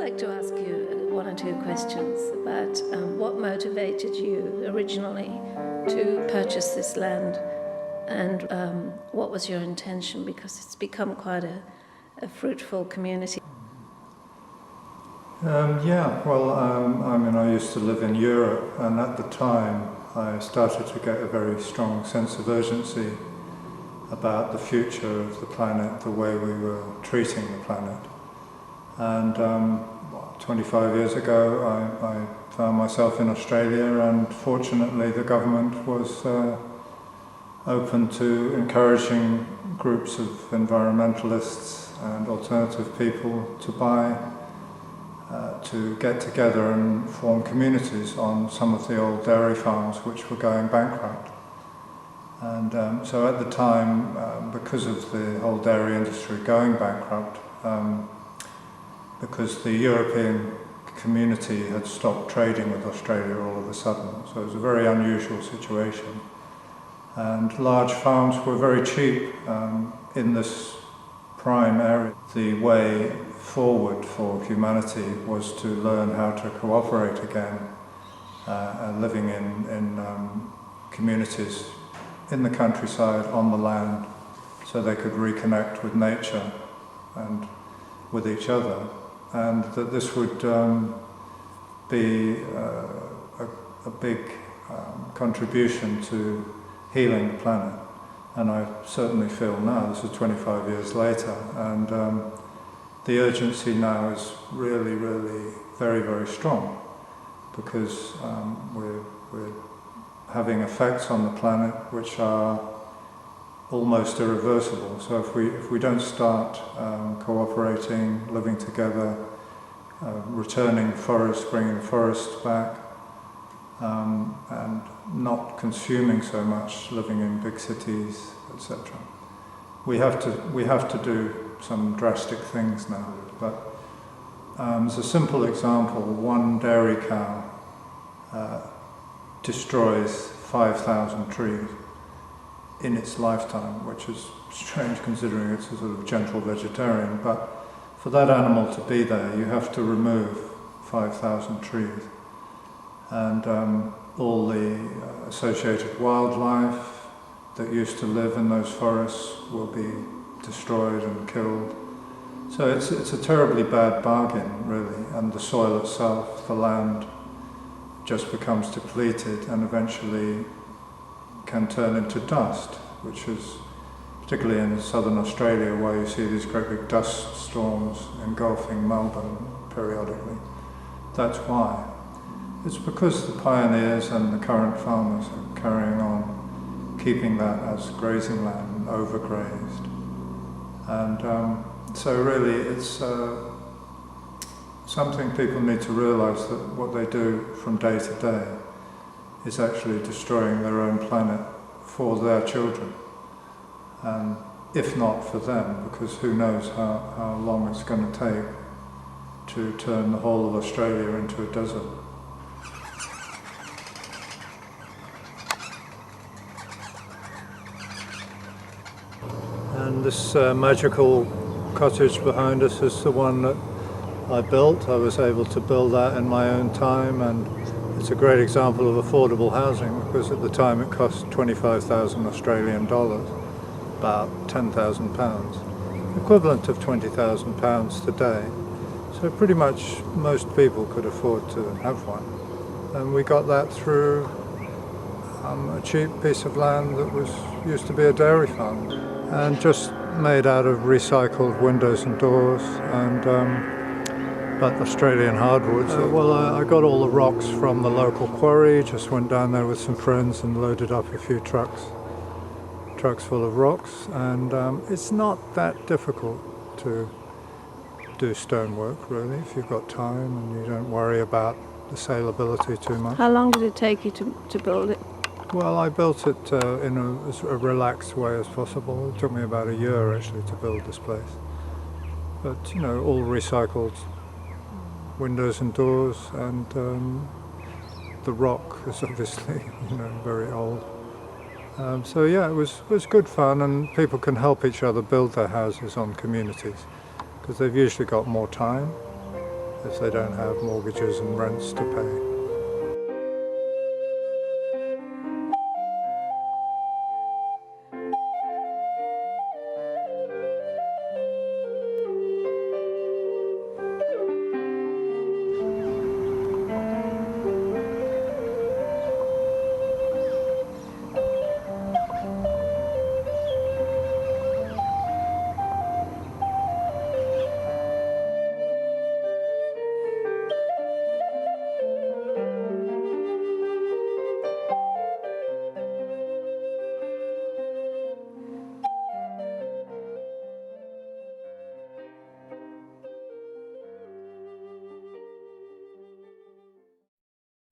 like to ask you one or two questions about what motivated you originally to purchase this land, and what was your intention, because it's become quite a fruitful community. I used to live in Europe, and at the time I started to get a very strong sense of urgency about the future of the planet, the way we were treating the planet. And 25 years ago I found myself in Australia, and fortunately the government was open to encouraging groups of environmentalists and alternative people to get together and form communities on some of the old dairy farms which were going bankrupt. And so at the time, because of the whole dairy industry going bankrupt, because the European community had stopped trading with Australia all of a sudden, so it was a very unusual situation. And large farms were very cheap in this prime area. The way forward for humanity was to learn how to cooperate again, living in communities in the countryside, on the land, so they could reconnect with nature and with each other, and that this would be a big contribution to healing the planet. And I certainly feel now, this is 25 years later, and the urgency now is really, really very, very strong, because we're having effects on the planet which are almost irreversible. So if we don't start cooperating, living together, returning forests, bringing the forests back, and not consuming so much, living in big cities, etc. We have to do some drastic things now. But as a simple example, one dairy cow destroys 5,000 trees in its lifetime, which is strange considering it's a sort of gentle vegetarian. But for that animal to be there, you have to remove 5,000 trees. And all the associated wildlife that used to live in those forests will be destroyed and killed. So it's a terribly bad bargain, really, and the soil itself, the land, just becomes depleted and eventually can turn into dust, which is particularly in southern Australia, where you see these great big dust storms engulfing Melbourne periodically. That's why. It's because the pioneers and the current farmers are carrying on keeping that as grazing land, overgrazed. And so really it's something people need to realise, that what they do from day to day is actually destroying their own planet for their children. And if not for them, because who knows how long it's going to take to turn the whole of Australia into a desert. And this magical cottage behind us is the one that I built. I was able to build that in my own time, and it's a great example of affordable housing, because at the time it cost 25,000 Australian dollars, about £10,000, equivalent of £20,000 today. So pretty much most people could afford to have one. And we got that through a cheap piece of land that used to be a dairy farm, and just made out of recycled windows and doors, and but Australian hardwoods. I got all the rocks from the local quarry, just went down there with some friends and loaded up a few trucks full of rocks, and it's not that difficult to do stonework, really, if you've got time and you don't worry about the saleability too much. How long did it take you to build it? Well, I built it in as a relaxed way as possible. It took me about a year actually to build this place. But, all recycled windows and doors, and the rock is obviously, very old. So yeah, it was good fun, and people can help each other build their houses on communities, because they've usually got more time. if they don't have mortgages and rents to pay.